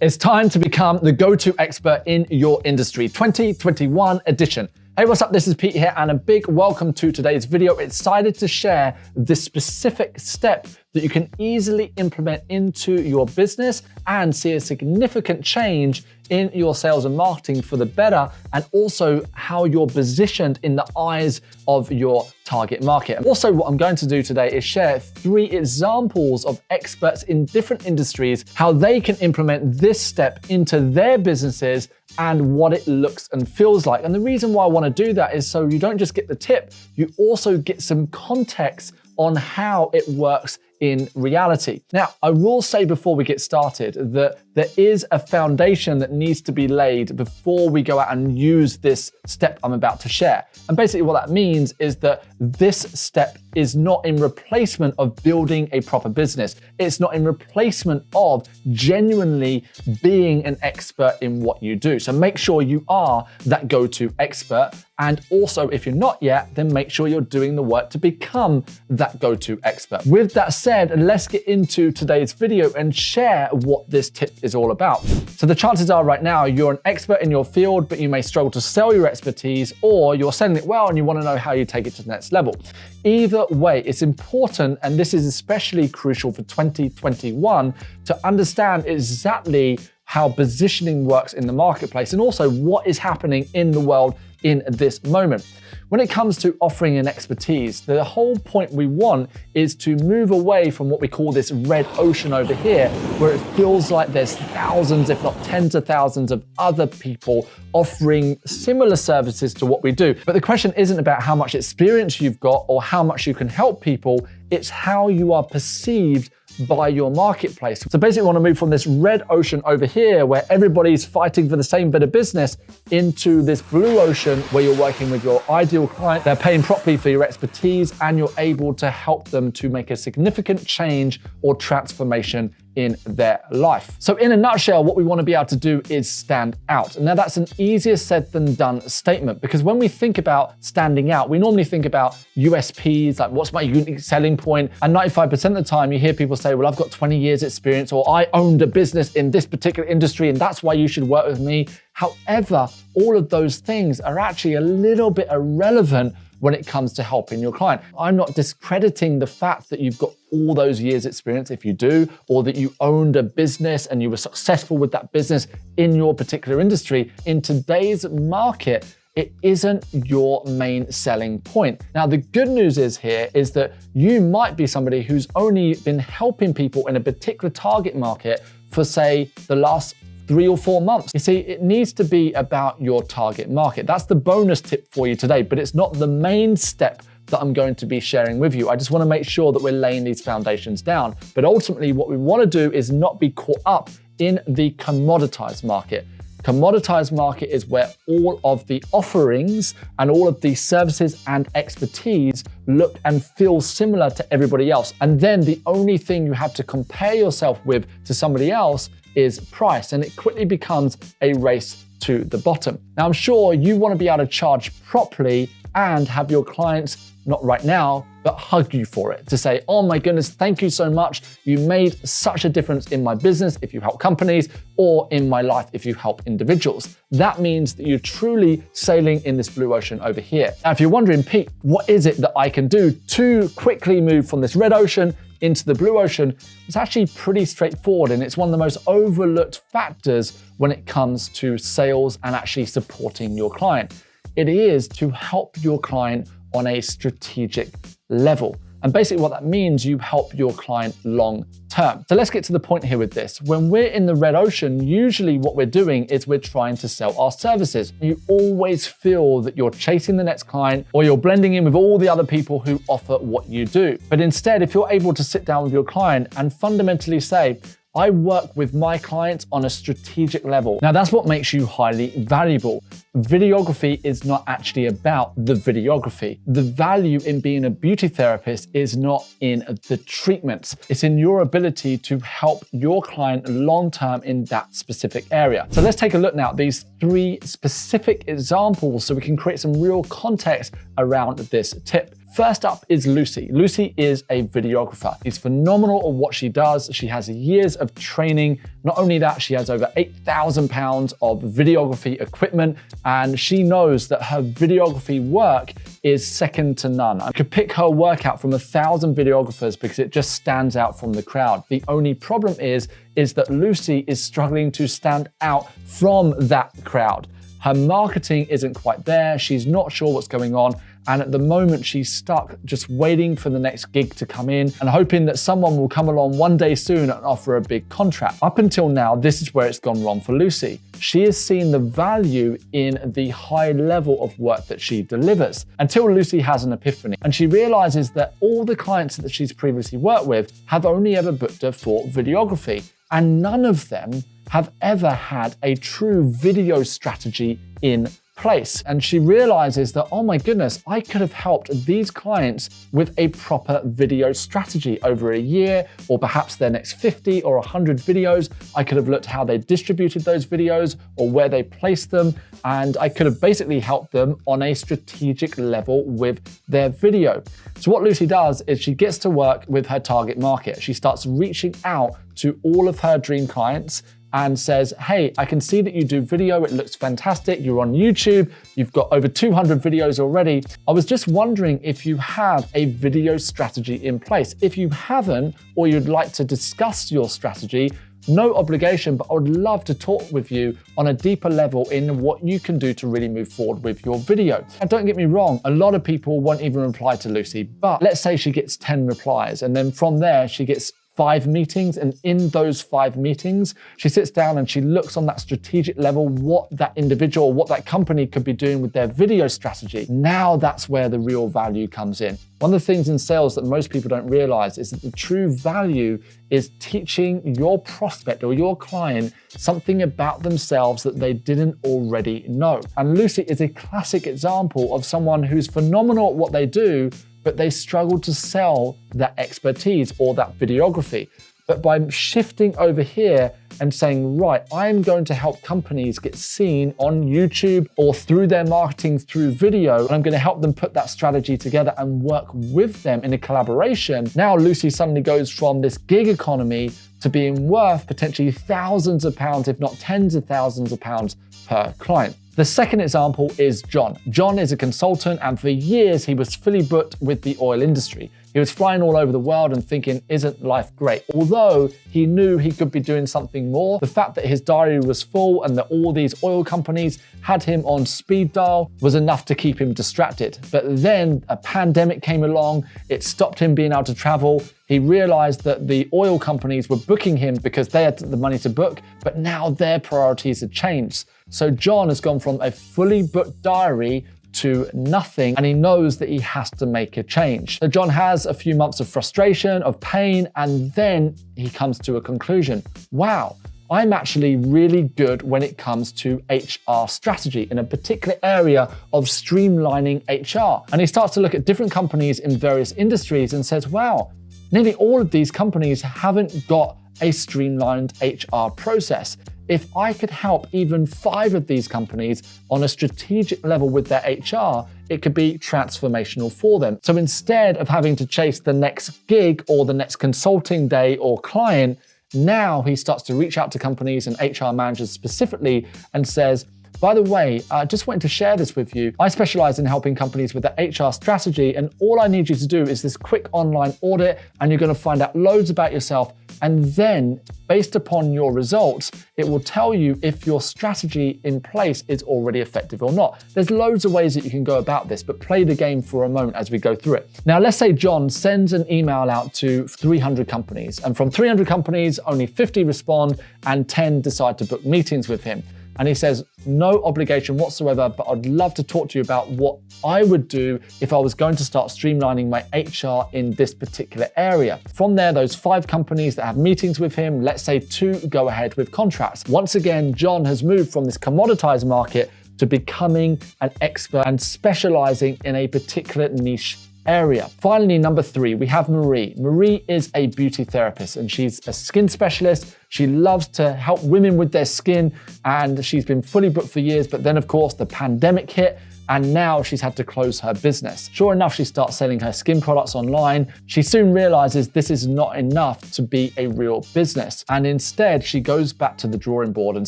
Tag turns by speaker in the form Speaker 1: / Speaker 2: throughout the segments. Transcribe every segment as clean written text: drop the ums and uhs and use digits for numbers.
Speaker 1: It's time to become the go-to expert in your industry, 2021 edition. Hey, what's up? This is Pete here, and a big welcome to today's video. Excited to share this specific step that you can easily implement into your business and see a significant change in your sales and marketing for the better, and also how you're positioned in the eyes of your target market. And also, what I'm going to do today is share 3 examples of experts in different industries, how they can implement this step into their businesses and what it looks and feels like. And the reason why I want to do that is so you don't just get the tip, you also get some context on how it works in reality. Now, I will say before we get started that there is a foundation that needs to be laid before we go out and use this step I'm about to share. And basically what that means is that this step is not in replacement of building a proper business. It's not in replacement of genuinely being an expert in what you do. So make sure you are that go-to expert. And also, if you're not yet, then make sure you're doing the work to become that go-to expert. With that said, let's get into today's video and share what this tip is all about. So the chances are right now you're an expert in your field, but you may struggle to sell your expertise, or you're selling it well and you want to know how you take it to the next level. Either way, it's important, and this is especially crucial for 2021, to understand exactly how positioning works in the marketplace and also what is happening in the world in this moment. When it comes to offering an expertise, the whole point we want is to move away from what we call this red ocean over here, where it feels like there's thousands, if not tens of thousands of other people offering similar services to what we do. But the question isn't about how much experience you've got or how much you can help people, it's how you are perceived by your marketplace. So basically we want to move from this red ocean over here where everybody's fighting for the same bit of business into this blue ocean where you're working with your ideal client, they're paying properly for your expertise, and you're able to help them to make a significant change or transformation in their life. So in a nutshell, what we want to be able to do is stand out. Now that's an easier said than done statement, because when we think about standing out, we normally think about USPs, like what's my unique selling point? And 95% of the time you hear people say, well, I've got 20 years experience, or I owned a business in this particular industry and that's why you should work with me. However, all of those things are actually a little bit irrelevant when it comes to helping your client. I'm not discrediting the fact that you've got all those years experience if you do, or that you owned a business and you were successful with that business in your particular industry. In today's market, it isn't your main selling point. Now, the good news is that you might be somebody who's only been helping people in a particular target market for, say, the last 3 or 4 months. You see, it needs to be about your target market. That's the bonus tip for you today, but it's not the main step that I'm going to be sharing with you. I just want to make sure that we're laying these foundations down. But ultimately, what we want to do is not be caught up in the commoditized market. Commoditized market is where all of the offerings and all of the services and expertise look and feel similar to everybody else. And then the only thing you have to compare yourself with to somebody else is price, and it quickly becomes a race to the bottom. Now, I'm sure you want to be able to charge properly and have your clients, not right now, but hug you for it, to say, oh my goodness, thank you so much. You made such a difference in my business if you help companies, or in my life if you help individuals. That means that you're truly sailing in this blue ocean over here. Now, if you're wondering, Pete, what is it that I can do to quickly move from this red ocean into the blue ocean? It's actually pretty straightforward, and it's one of the most overlooked factors when it comes to sales and actually supporting your client. It is to help your client on a strategic level. And basically what that means, you help your client long term. So let's get to the point here with this. When we're in the red ocean, usually what we're doing is we're trying to sell our services. You always feel that you're chasing the next client, or you're blending in with all the other people who offer what you do. But instead, if you're able to sit down with your client and fundamentally say, I work with my clients on a strategic level. Now that's what makes you highly valuable. Videography is not actually about the videography. The value in being a beauty therapist is not in the treatments. It's in your ability to help your client long-term in that specific area. So let's take a look now at these 3 specific examples so we can create some real context around this tip. First up is Lucy. Lucy is a videographer. She's phenomenal at what she does. She has years of training. Not only that, she has over 8,000 pounds of videography equipment, and she knows that her videography work is second to none. I could pick her work out from 1,000 videographers because it just stands out from the crowd. The only problem is that Lucy is struggling to stand out from that crowd. Her marketing isn't quite there. She's not sure what's going on. And at the moment, she's stuck just waiting for the next gig to come in and hoping that someone will come along one day soon and offer a big contract. Up until now, this is where it's gone wrong for Lucy. She has seen the value in the high level of work that she delivers until Lucy has an epiphany. And she realizes that all the clients that she's previously worked with have only ever booked her for videography. And none of them have ever had a true video strategy in place. And she realizes that, oh my goodness, I could have helped these clients with a proper video strategy over a year, or perhaps their next 50 or 100 videos. I could have looked how they distributed those videos or where they placed them. And I could have basically helped them on a strategic level with their video. So what Lucy does is she gets to work with her target market. She starts reaching out to all of her dream clients and says, hey, I can see that you do video. It looks fantastic. You're on YouTube. You've got over 200 videos already. I was just wondering if you have a video strategy in place. If you haven't, or you'd like to discuss your strategy, no obligation, but I would love to talk with you on a deeper level in what you can do to really move forward with your video. And don't get me wrong, a lot of people won't even reply to Lucy, but let's say she gets 10 replies, and then from there she gets 5 meetings, and in those 5 meetings, she sits down and she looks on that strategic level what that individual, what that company could be doing with their video strategy. Now that's where the real value comes in. One of the things in sales that most people don't realize is that the true value is teaching your prospect or your client something about themselves that they didn't already know. And Lucy is a classic example of someone who's phenomenal at what they do, but they struggle to sell that expertise or that videography. But by shifting over here and saying, right, I'm going to help companies get seen on YouTube or through their marketing through video, and I'm going to help them put that strategy together and work with them in a collaboration. Now Lucy suddenly goes from this gig economy to being worth potentially thousands of pounds, if not tens of thousands of pounds per client. The second example is John. John is a consultant, and for years he was fully booked with the oil industry. He was flying all over the world and thinking, isn't life great? Although he knew he could be doing something more, the fact that his diary was full and that all these oil companies had him on speed dial was enough to keep him distracted. But then a pandemic came along, it stopped him being able to travel. He realized that the oil companies were booking him because they had the money to book, but now their priorities had changed. So John has gone from a fully booked diary to nothing, and he knows that he has to make a change. So John has a few months of frustration, of pain, and then he comes to a conclusion. Wow, I'm actually really good when it comes to HR strategy in a particular area of streamlining HR. And he starts to look at different companies in various industries and says, wow, nearly all of these companies haven't got a streamlined HR process. If I could help even 5 of these companies on a strategic level with their HR, it could be transformational for them. So instead of having to chase the next gig or the next consulting day or client, now he starts to reach out to companies and HR managers specifically and says, by the way, I just wanted to share this with you. I specialize in helping companies with their HR strategy, and all I need you to do is this quick online audit, and you're going to find out loads about yourself. And then, based upon your results, it will tell you if your strategy in place is already effective or not. There's loads of ways that you can go about this, but play the game for a moment as we go through it. Now, let's say John sends an email out to 300 companies, and from 300 companies, only 50 respond and 10 decide to book meetings with him. And he says, no obligation whatsoever, but I'd love to talk to you about what I would do if I was going to start streamlining my HR in this particular area. From there, those 5 companies that have meetings with him, let's say 2 go ahead with contracts. Once again, John has moved from this commoditized market to becoming an expert and specializing in a particular niche area. Finally, number 3, we have Marie. Marie is a beauty therapist and she's a skin specialist. She loves to help women with their skin, and she's been fully booked for years. But then of course the pandemic hit and now she's had to close her business. Sure enough, she starts selling her skin products online. She soon realizes this is not enough to be a real business. And instead, she goes back to the drawing board and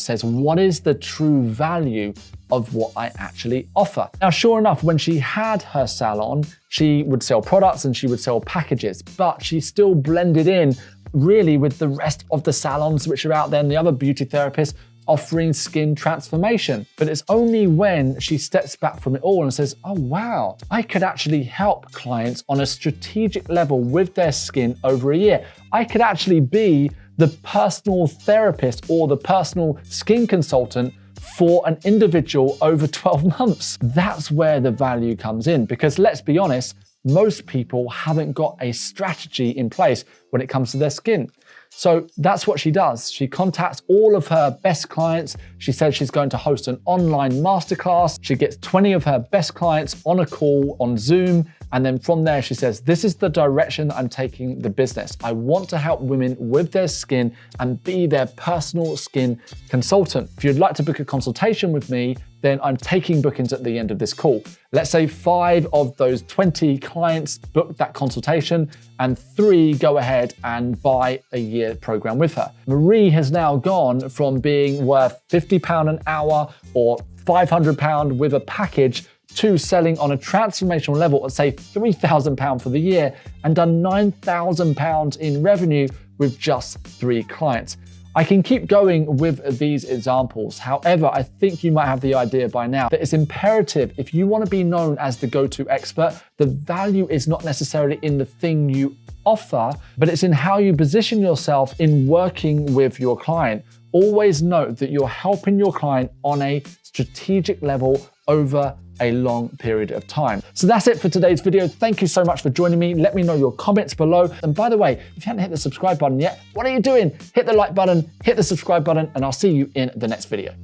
Speaker 1: says, what is the true value of what I actually offer? Now, sure enough, when she had her salon, she would sell products and she would sell packages, but she still blended in really with the rest of the salons which are out there and the other beauty therapists offering skin transformation. But it's only when she steps back from it all and says, oh wow, I could actually help clients on a strategic level with their skin over a year. I could actually be the personal therapist or the personal skin consultant for an individual over 12 months. That's where the value comes in, because let's be honest, most people haven't got a strategy in place when it comes to their skin. So that's what she does. She contacts all of her best clients. She says she's going to host an online masterclass. She gets 20 of her best clients on a call on Zoom. And then from there, she says, this is the direction that I'm taking the business. I want to help women with their skin and be their personal skin consultant. If you'd like to book a consultation with me, then I'm taking bookings at the end of this call. Let's say 5 of those 20 clients book that consultation and 3 go ahead and buy a year program with her. Marie has now gone from being worth £50 an hour or £500 with a package to selling on a transformational level at say £3,000 for the year and done £9,000 in revenue with just 3 clients. I can keep going with these examples. However, I think you might have the idea by now that it's imperative if you want to be known as the go-to expert, the value is not necessarily in the thing you offer, but it's in how you position yourself in working with your client. Always note that you're helping your client on a strategic level over a long period of time. So that's it for today's video. Thank you so much for joining me. Let me know your comments below. And by the way, if you haven't hit the subscribe button yet, what are you doing? Hit the like button, hit the subscribe button, and I'll see you in the next video.